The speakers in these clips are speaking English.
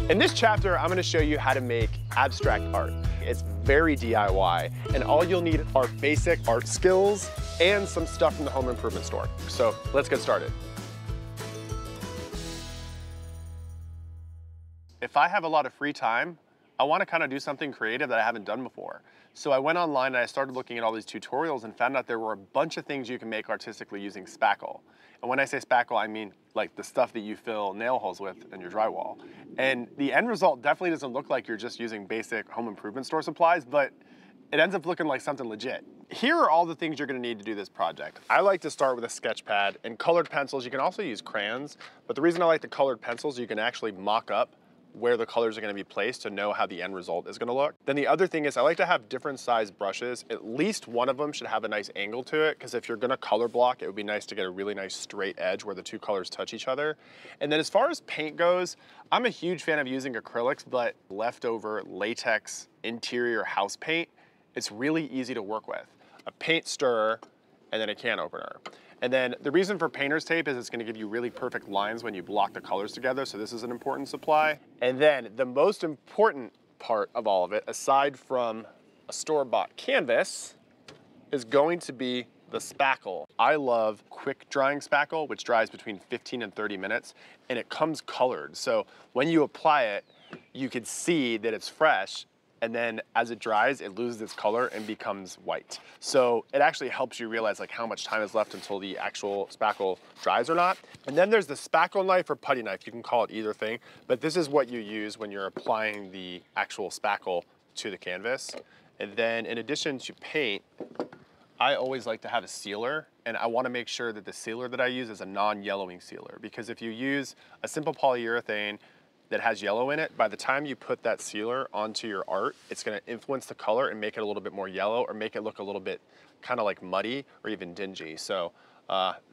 In this chapter, I'm gonna show you how to make abstract art. It's very DIY, and all you'll need are basic art skills and some stuff from the home improvement store. So let's get started. If I have a lot of free time, I wanna kind of do something creative that I haven't done before. So I went online and I started looking at all these tutorials and found out there were a bunch of things you can make artistically using spackle. And when I say spackle, I mean like the stuff that you fill nail holes with in your drywall. And the end result definitely doesn't look like you're just using basic home improvement store supplies, but it ends up looking like something legit. Here are all the things you're gonna need to do this project. I like to start with a sketch pad and colored pencils. You can also use crayons, but the reason I like the colored pencils, you can actually mock up where the colors are gonna be placed to know how the end result is gonna look. Then the other thing is I like to have different size brushes. At least one of them should have a nice angle to it, because if you're gonna color block, it would be nice to get a really nice straight edge where the two colors touch each other. And then as far as paint goes, I'm a huge fan of using acrylics, but leftover latex interior house paint, it's really easy to work with. A paint stirrer and then a can opener. And then the reason for painter's tape is it's gonna give you really perfect lines when you block the colors together, so this is an important supply. And then the most important part of all of it, aside from a store-bought canvas, is going to be the spackle. I love quick drying spackle, which dries between 15 and 30 minutes, and it comes colored. So when you apply it, you can see that it's fresh, and then as it dries, it loses its color and becomes white. So it actually helps you realize like how much time is left until the actual spackle dries or not. And then there's the spackle knife or putty knife. You can call it either thing, but this is what you use when you're applying the actual spackle to the canvas. And then in addition to paint, I always like to have a sealer, and I wanna make sure that the sealer that I use is a non-yellowing sealer, because if you use a simple polyurethane that has yellow in it, by the time you put that sealer onto your art, it's gonna influence the color and make it a little bit more yellow or make it look a little bit kind of like muddy or even dingy. So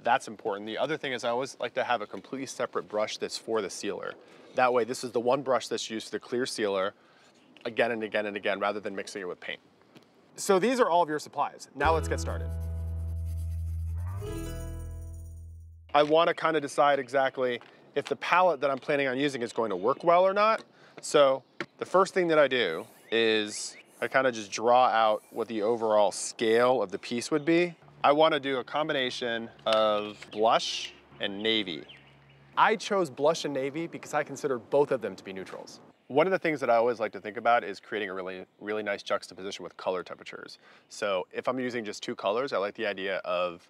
that's important. The other thing is I always like to have a completely separate brush that's for the sealer. That way, this is the one brush that's used for the clear sealer again and again and again, rather than mixing it with paint. So these are all of your supplies. Now let's get started. I wanna kind of decide exactly if the palette that I'm planning on using is going to work well or not. So the first thing that I do is I kind of just draw out what the overall scale of the piece would be. I want to do a combination of blush and navy. I chose blush and navy because I consider both of them to be neutrals. One of the things that I always like to think about is creating a really nice juxtaposition with color temperatures. So if I'm using just two colors, I like the idea of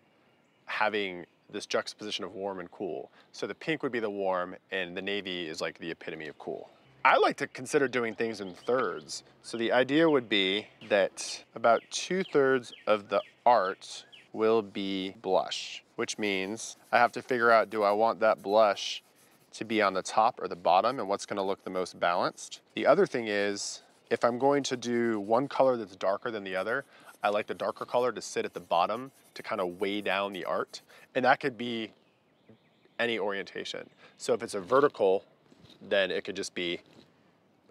having this juxtaposition of warm and cool. So the pink would be the warm and the navy is like the epitome of cool. I like to consider doing things in thirds. So the idea would be that about 2/3 of the art will be blush, which means I have to figure out, do I want that blush to be on the top or the bottom and what's gonna look the most balanced? The other thing is, if I'm going to do one color that's darker than the other, I like the darker color to sit at the bottom to kind of weigh down the art. And that could be any orientation. So if it's a vertical, then it could just be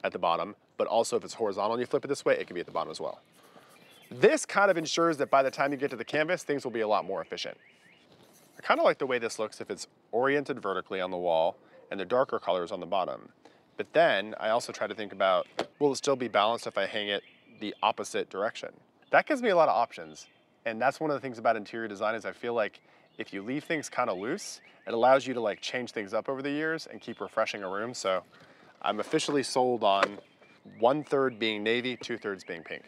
at the bottom. But also if it's horizontal and you flip it this way, it can be at the bottom as well. This kind of ensures that by the time you get to the canvas, things will be a lot more efficient. I kind of like the way this looks if it's oriented vertically on the wall and the darker colors on the bottom. But then I also try to think about, will it still be balanced if I hang it the opposite direction? That gives me a lot of options. And that's one of the things about interior design is I feel like if you leave things kind of loose, it allows you to like change things up over the years and keep refreshing a room. So I'm officially sold on 1/3 being navy, 2/3 being pink.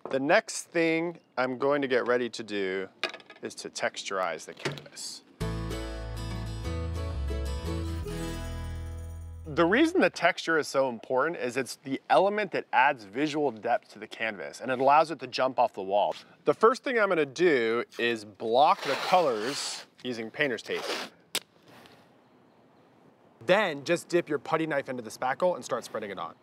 The next thing I'm going to get ready to do is to texturize the canvas. The reason the texture is so important is it's the element that adds visual depth to the canvas and it allows it to jump off the wall. The first thing I'm gonna do is block the colors using painter's tape. Then just dip your putty knife into the spackle and start spreading it on.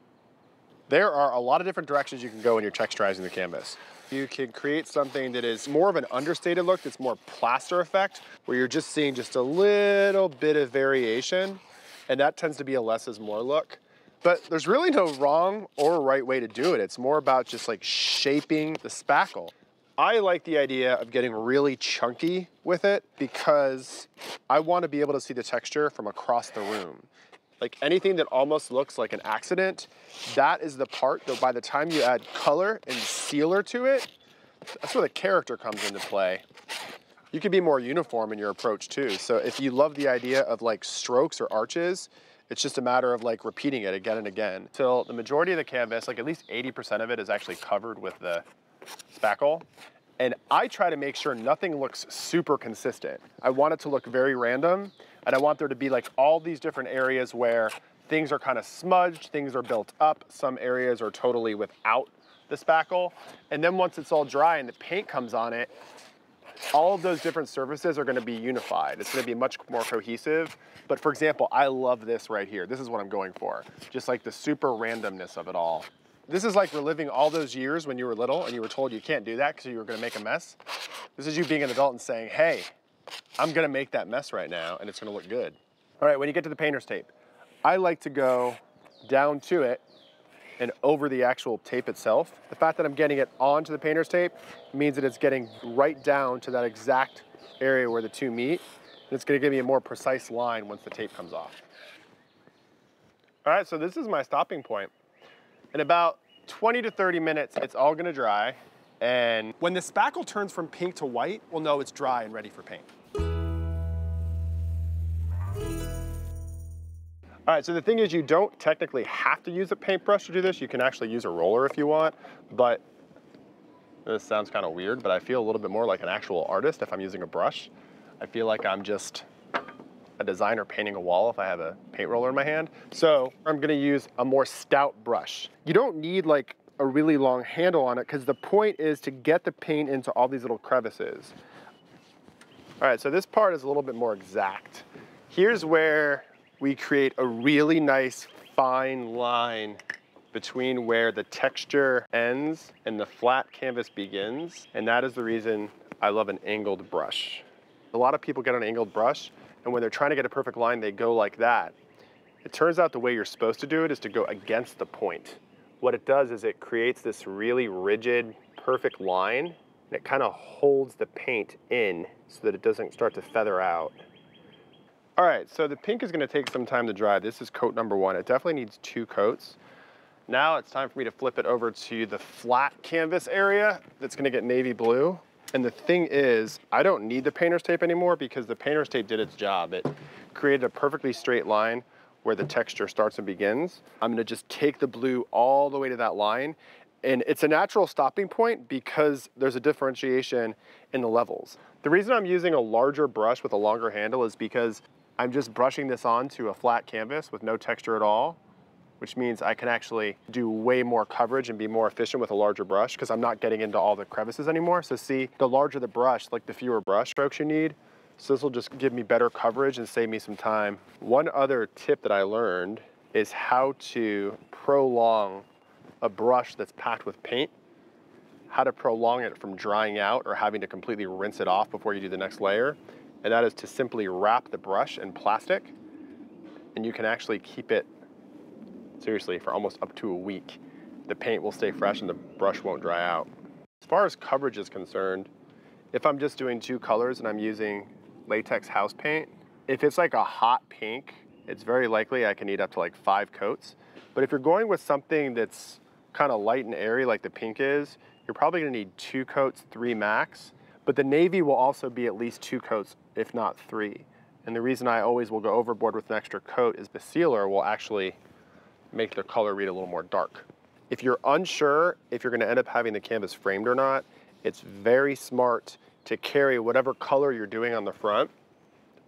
There are a lot of different directions you can go when you're texturizing the canvas. You can create something that is more of an understated look, that's more plaster effect, where you're just seeing just a little bit of variation. And that tends to be a less is more look. But there's really no wrong or right way to do it. It's more about just like shaping the spackle. I like the idea of getting really chunky with it because I want to be able to see the texture from across the room. like anything that almost looks like an accident, that is the part that by the time you add color and sealer to it, that's where the character comes into play. You can be more uniform in your approach too. So if you love the idea of like strokes or arches, it's just a matter of like repeating it again and again till the majority of the canvas, like at least 80% of it is actually covered with the spackle. And I try to make sure nothing looks super consistent. I want it to look very random, and I want there to be like all these different areas where things are kind of smudged, things are built up, some areas are totally without the spackle. And then once it's all dry and the paint comes on it, all of those different surfaces are going to be unified. It's going to be much more cohesive. But for example, I love this right here. This is what I'm going for. Just like the super randomness of it all. This is like reliving all those years when you were little and you were told you can't do that because you were going to make a mess. This is you being an adult and saying, hey, I'm going to make that mess right now and it's going to look good. All right, when you get to the painter's tape, I like to go down to it and over the actual tape itself. The fact that I'm getting it onto the painter's tape means that it's getting right down to that exact area where the two meet. And it's going to give me a more precise line once the tape comes off. All right, so this is my stopping point. In about 20 to 30 minutes, it's all going to dry. And when the spackle turns from pink to white, we'll know it's dry and ready for paint. All right, so the thing is you don't technically have to use a paintbrush to do this. You can actually use a roller if you want, but this sounds kind of weird, but I feel a little bit more like an actual artist if I'm using a brush. I feel like I'm just a designer painting a wall if I have a paint roller in my hand. So I'm gonna use a more stout brush. You don't need like a really long handle on it because the point is to get the paint into all these little crevices. All right, so this part is a little bit more exact. Here's where we create a really nice fine line between where the texture ends and the flat canvas begins. And that is the reason I love an angled brush. A lot of people get an angled brush, and when they're trying to get a perfect line, they go like that. It turns out the way you're supposed to do it is to go against the point. What it does is it creates this really rigid, perfect line, and it kind of holds the paint in so that it doesn't start to feather out. All right, so the pink is gonna take some time to dry. This is coat number one. It definitely needs 2 coats. Now it's time for me to flip it over to the flat canvas area that's gonna get navy blue. And the thing is, I don't need the painter's tape anymore because the painter's tape did its job. It created a perfectly straight line where the texture starts and begins. I'm gonna just take the blue all the way to that line. And it's a natural stopping point because there's a differentiation in the levels. The reason I'm using a larger brush with a longer handle is because I'm just brushing this onto a flat canvas with no texture at all, which means I can actually do way more coverage and be more efficient with a larger brush because I'm not getting into all the crevices anymore. So see, the larger the brush, like the fewer brush strokes you need. So this will just give me better coverage and save me some time. One other tip that I learned is how to prolong a brush that's packed with paint, how to prolong it from drying out or having to completely rinse it off before you do the next layer. And that is to simply wrap the brush in plastic, and you can actually keep it, seriously, for almost up to a week. The paint will stay fresh and the brush won't dry out. As far as coverage is concerned, if I'm just doing 2 colors and I'm using latex house paint, if it's like a hot pink, it's very likely I can need up to like 5 coats. But if you're going with something that's kind of light and airy like the pink is, you're probably gonna need 2 coats, 3 max. But the navy will also be at least 2 coats, if not 3. And the reason I always will go overboard with an extra coat is the sealer will actually make the color read a little more dark. If you're unsure if you're gonna end up having the canvas framed or not, it's very smart to carry whatever color you're doing on the front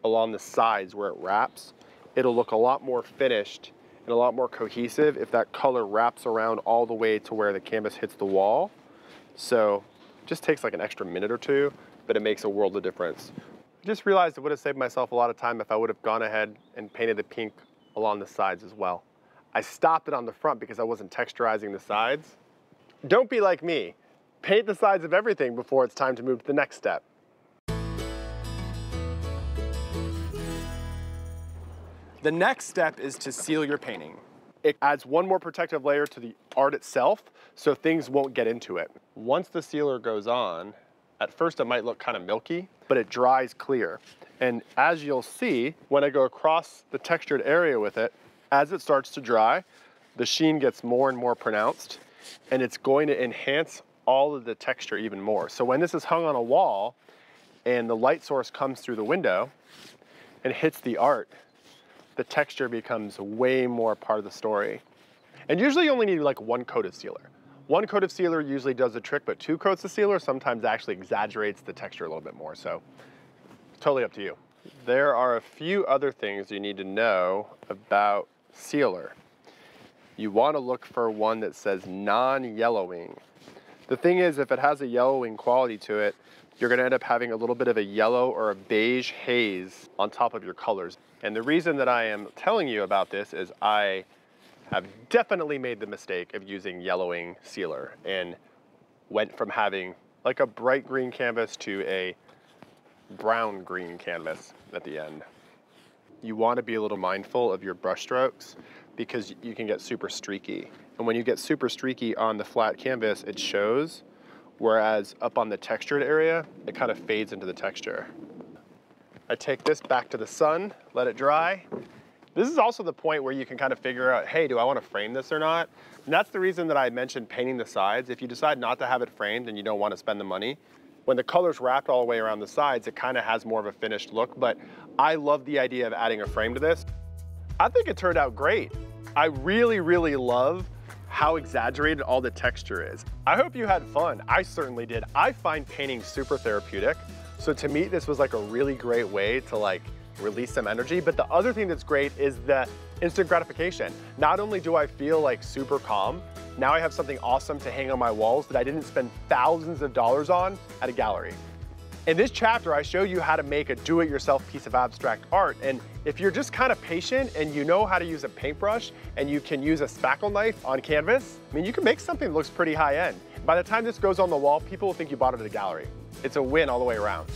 along the sides where it wraps. It'll look a lot more finished and a lot more cohesive if that color wraps around all the way to where the canvas hits the wall. So it just takes like an extra minute or 2, but it makes a world of difference. I just realized it would have saved myself a lot of time if I would have gone ahead and painted the pink along the sides as well. I stopped it on the front because I wasn't texturizing the sides. Don't be like me. Paint the sides of everything before it's time to move to the next step. The next step is to seal your painting. It adds one more protective layer to the art itself so things won't get into it. Once the sealer goes on, at first it might look kind of milky, but it dries clear. And as you'll see, when I go across the textured area with it, As it starts to dry, the sheen gets more and more pronounced, and it's going to enhance all of the texture even more. So when this is hung on a wall and the light source comes through the window and hits the art, the texture becomes way more part of the story. And usually you only need like 1 coat of sealer. 1 coat of sealer usually does the trick, but 2 coats of sealer sometimes actually exaggerates the texture a little bit more. So totally up to you. There are a few other things you need to know about sealer. You want to look for one that says non-yellowing. The thing is, if it has a yellowing quality to it, you're going to end up having a little bit of a yellow or a beige haze on top of your colors. And the reason that I am telling you about this is I have definitely made the mistake of using yellowing sealer and went from having like a bright green canvas to a brown green canvas at the end. You want to be a little mindful of your brush strokes because you can get super streaky. And when you get super streaky on the flat canvas, it shows, whereas up on the textured area, it kind of fades into the texture. I take this back to the sun, let it dry. This is also the point where you can kind of figure out, hey, do I want to frame this or not? And that's the reason that I mentioned painting the sides. If you decide not to have it framed and you don't want to spend the money, when the color's wrapped all the way around the sides, it kind of has more of a finished look, but I love the idea of adding a frame to this. I think it turned out great. I really, really love how exaggerated all the texture is. I hope you had fun. I certainly did. I find painting super therapeutic. So to me, this was like a really great way to like release some energy. But the other thing that's great is the instant gratification. Not only do I feel like super calm, now I have something awesome to hang on my walls that I didn't spend thousands of dollars on at a gallery. In this chapter, I show you how to make a do-it-yourself piece of abstract art. And if you're just kind of patient and you know how to use a paintbrush and you can use a spackle knife on canvas, I mean, you can make something that looks pretty high-end. By the time this goes on the wall, people will think you bought it at a gallery. It's a win all the way around.